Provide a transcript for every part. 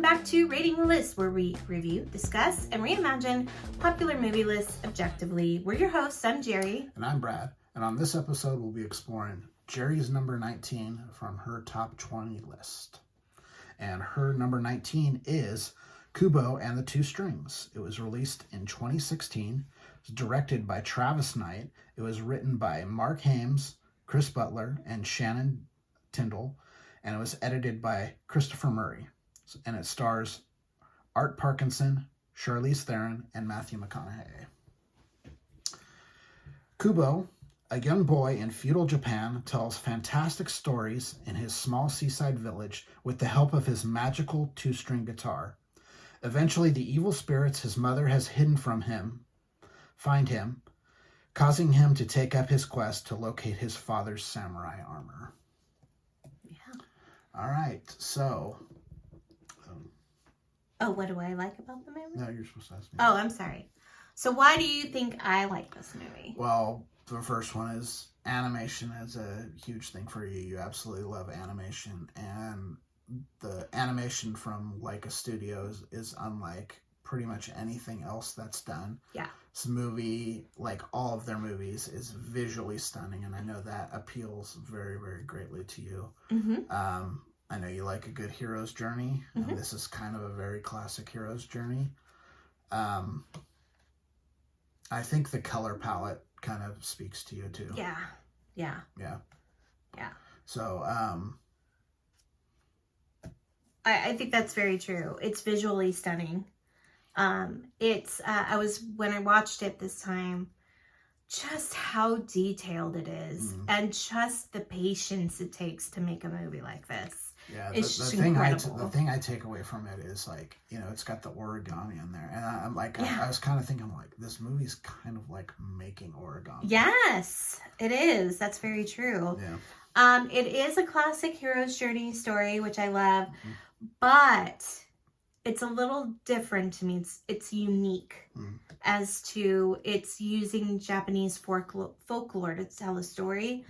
back to Rating the List, where we review, discuss, and reimagine popular movie lists objectively. We're your hosts. I'm Jeri. And I'm Brad. And on this episode, we'll be exploring Jeri's number 19 from her top 20 list. And her number 19 is Kubo and the Two Strings. It was released in 2016. It was directed by Travis Knight. It was written by Mark Hames, Chris Butler, and Shannon Tyndall. And it was edited by Christopher Murray. And it stars Art Parkinson, Charlize Theron, and Matthew McConaughey. Kubo, a young boy in feudal Japan, tells fantastic stories in his small seaside village with the help of his magical two-string guitar. Eventually, the evil spirits his mother has hidden from him find him, causing him to take up his quest to locate his father's samurai armor. Yeah. All right, so... Oh, what do I like about the movie? No, you're supposed to ask me. Oh, I'm sorry. So why do you think I like this movie? Well, the first one is animation is a huge thing for you. You absolutely love animation. And the animation from Leica Studios is unlike pretty much anything else that's done. Yeah. This movie, like all of their movies, is visually stunning. And I know that appeals very, very greatly to you. Mm-hmm. I know you like a good hero's journey. Mm-hmm. And this is kind of a very classic hero's journey. I think the color palette kind of speaks to you too. Yeah. So, I think that's very true. It's visually stunning. When I watched it this time, just how detailed it is and just the patience it takes to make a movie like this. Yeah, it's the just thing incredible. the thing I take away from it is, like, you know, it's got the origami in there. And I'm like, Yeah. I was kind of thinking, like, this movie's kind of like making origami. Yes, it is. That's very true. Yeah. It is a classic hero's journey story, which I love, but it's a little different to me. It's unique as to it's using Japanese folklore to tell a story,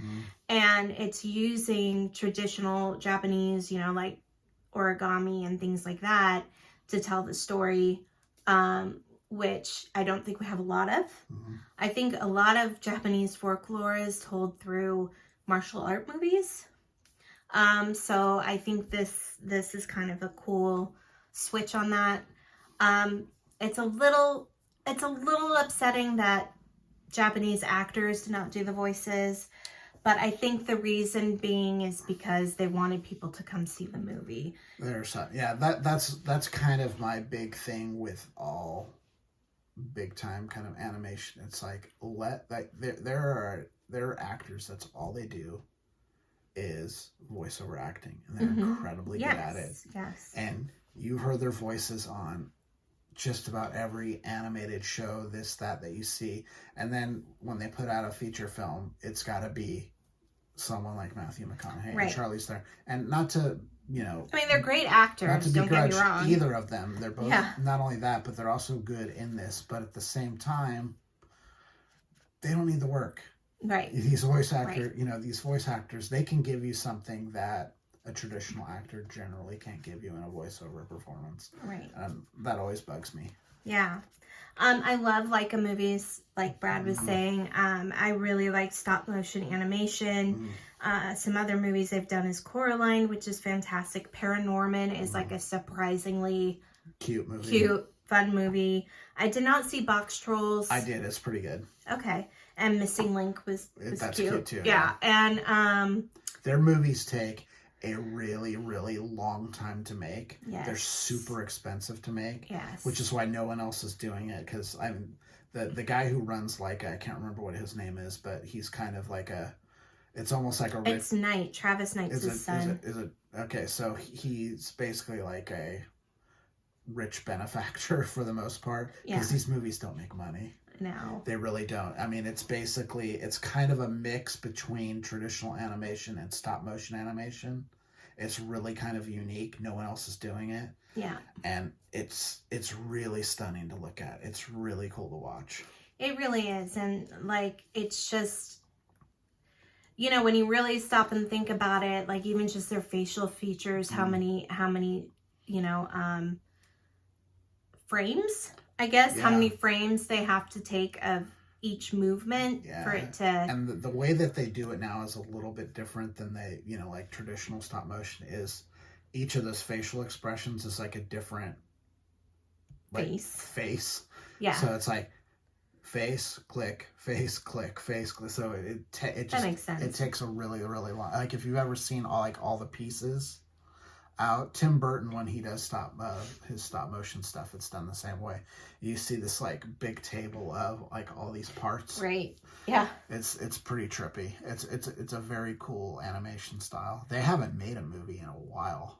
and it's using traditional Japanese, you know, like origami and things like that to tell the story, which I don't think we have a lot of. I think a lot of Japanese folklore is told through martial art movies. So I think this is kind of a cool switch on that. It's a little upsetting that Japanese actors did not do the voices, but I think the reason being is because they wanted people to come see the movie. That's kind of my big thing with all big time kind of animation. It's like, there are actors that's all they do is voiceover acting, and they're incredibly good at it. Yes. And you've heard their voices on just about every animated show, that you see. And then when they put out a feature film, it's got to be someone like Matthew McConaughey and Charlize Theron. And not to, you know... I mean, they're great actors, not to don't get me wrong. either of them. They're both, not only that, but they're also good in this. But at the same time, they don't need the work. Right. These voice actors, they can give you something that a traditional actor generally can't give you in a voiceover performance. Right. That always bugs me. Yeah. I love Leica movies, like Brad was saying. I really like stop motion animation. Some other movies they've done is Coraline, which is fantastic. Paranorman is like a surprisingly cute movie. Cute, fun movie. I did not see Box Trolls. I did. It's pretty good. Okay. And Missing Link was That's cute too. Yeah. And their movies take a really, really long time to make. Yes. They're super expensive to make. Yes. Which is why no one else is doing it, because the guy who runs Leica, I can't remember what his name is, but he's kind of like it's almost like a... It's Knight. Travis Knight's his son. Is it okay, so he's basically like a rich benefactor for the most part, because these movies don't make money. No. They really don't. I mean, it's kind of a mix between traditional animation and stop motion animation. It's really kind of unique. No one else is doing it. Yeah. And it's really stunning to look at. It's really cool to watch. It really is. And like, it's just, you know, when you really stop and think about it, like even just their facial features, how many frames, I guess, how Yeah. many frames they have to take of each movement Yeah. for it to... And the way that they do it now is a little bit different than they, like traditional stop motion is. Each of those facial expressions is like a different face. Yeah. So it's like face, click, face, click, face, click. So it just, that makes sense. It takes a really, really long, like if you've ever seen all the pieces out, Tim Burton, when he does his stop motion stuff, it's done the same way. You see this like big table of like all these parts. Right. Yeah. It's pretty trippy. It's a very cool animation style. They haven't made a movie in a while.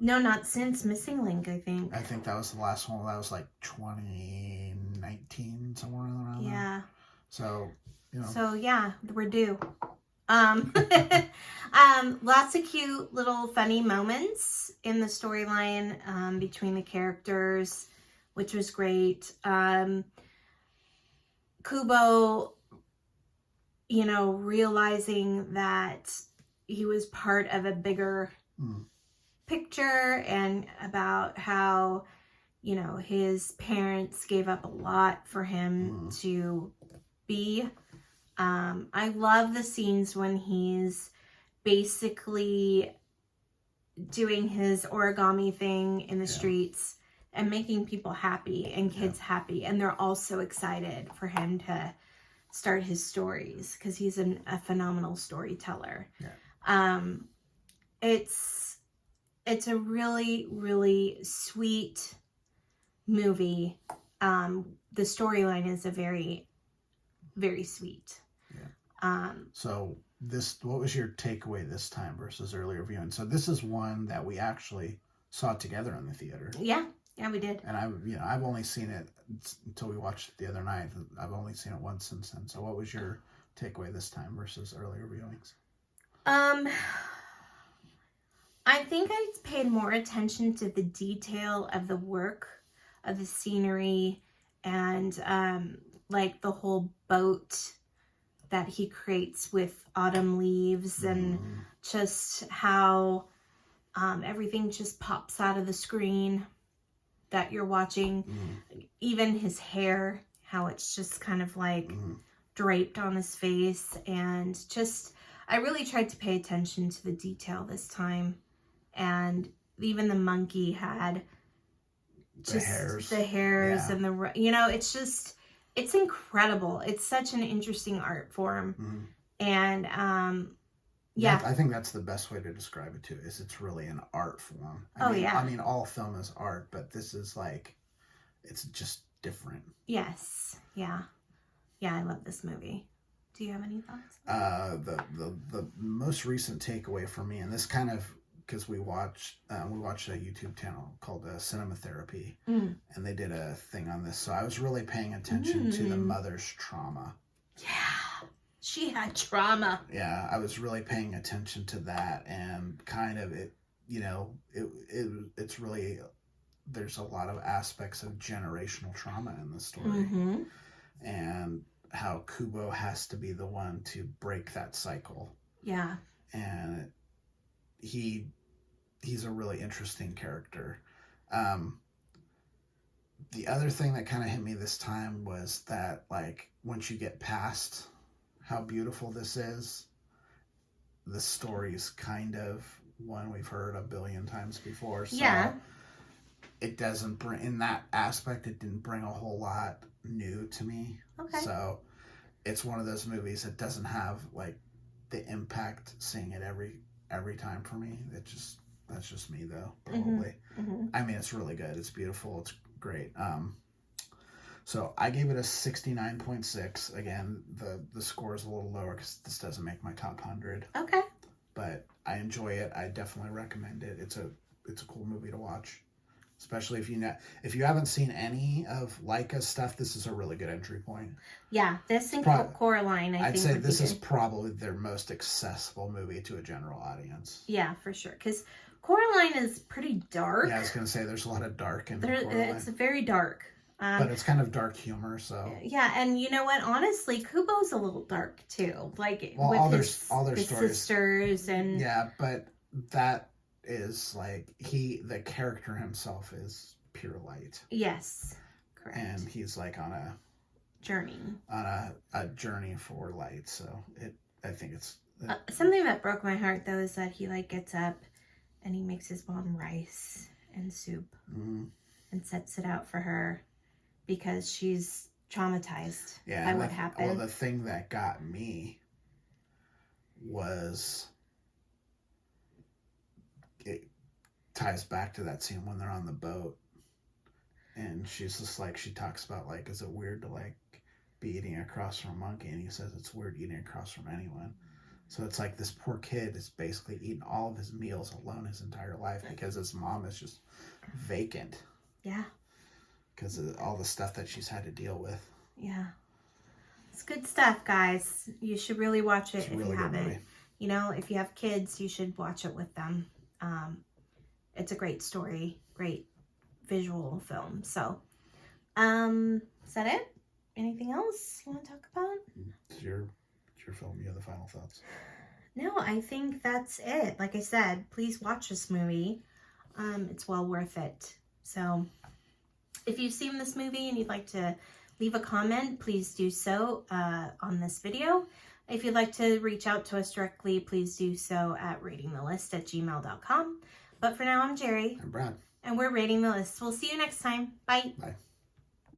No, not since Missing Link, I think. I think that was the last one. That was like 2019, somewhere around there. Yeah. So, So, yeah, we're due. Lots of cute little funny moments in the storyline between the characters, which was great. Kubo, realizing that he was part of a bigger picture, and about how, his parents gave up a lot for him to be. I love the scenes when he's basically doing his origami thing in the streets and making people happy and kids happy. And they're all so excited for him to start his stories because he's a phenomenal storyteller. Yeah. It's a really, really sweet movie. The storyline is a very, very sweet. Yeah. So what was your takeaway this time versus earlier viewing? So this is one that we actually saw together in the theater. Yeah, we did. And I've only seen it until we watched it the other night. I've only seen it once since then. So what was your takeaway this time versus earlier viewings? I think I paid more attention to the detail of the work, of the scenery, and like the whole boat that he creates with autumn leaves, and just how everything just pops out of the screen that you're watching. Even his hair, how it's just kind of like draped on his face, and just, I really tried to pay attention to the detail this time. And even the monkey had just the hairs and the, it's incredible. It's such an interesting art form. And I think that's the best way to describe it too, is it's really an art form. I mean, all film is art, but this is like, it's just different. Yes. Yeah, I love this movie. Do you have any thoughts? The most recent takeaway for me, and this kind of, because we watched a YouTube channel called Cinema Therapy, and they did a thing on this. So I was really paying attention to the mother's trauma. Yeah, she had trauma. Yeah, I was really paying attention to that, and kind of it's really, there's a lot of aspects of generational trauma in the story, and how Kubo has to be the one to break that cycle. Yeah, and he's a really interesting character. The other thing that kind of hit me this time was that, like, once you get past how beautiful this is, the story's kind of one we've heard a billion times before. So it doesn't bring, in that aspect, it didn't bring a whole lot new to me. Okay. So it's one of those movies that doesn't have like the impact seeing it every time for me. That's just me though, probably. I mean, it's really good. It's beautiful. It's great. So I gave it a 69.6. Again, the score is a little lower because this doesn't make my top 100. Okay. But I enjoy it. I definitely recommend it. It's a cool movie to watch, especially if you haven't seen any of Laika's stuff. This is a really good entry point. Yeah, this and Coraline, I'd say this is probably their most accessible movie to a general audience. Yeah, for sure. Because Coraline is pretty dark. Yeah, I was gonna say there's a lot of dark in Coraline. It's very dark. But it's kind of dark humor, so. Yeah, and you know what? Honestly, Kubo's a little dark too. Like, with all their stories. Sisters and. Yeah, but that is like the character himself is pure light. Yes, correct. And he's like on a journey. A journey for light. So I think it's something that broke my heart though is that he like gets up and he makes his mom rice and soup and sets it out for her because she's traumatized by what happened. Well, the thing that got me was it ties back to that scene when they're on the boat and she's just like, she talks about like, is it weird to like be eating across from a monkey? And he says it's weird eating across from anyone. So it's like this poor kid is basically eating all of his meals alone his entire life because his mom is just vacant. Yeah. Because of all the stuff that she's had to deal with. Yeah. It's good stuff, guys. You should really watch it if you haven't. You know, if you have kids, you should watch it with them. It's a great story, great visual film. So, is that it? Anything else you want to talk about? It's your film. You have the final thoughts. No, I think that's it. Like I said, please watch this movie. It's well worth it. So, if you've seen this movie and you'd like to leave a comment, please do so on this video. If you'd like to reach out to us directly, please do so at ratingthelist@gmail.com. But for now, I'm Jeri. I'm Brad. And we're Rating the List. We'll see you next time. Bye. Bye.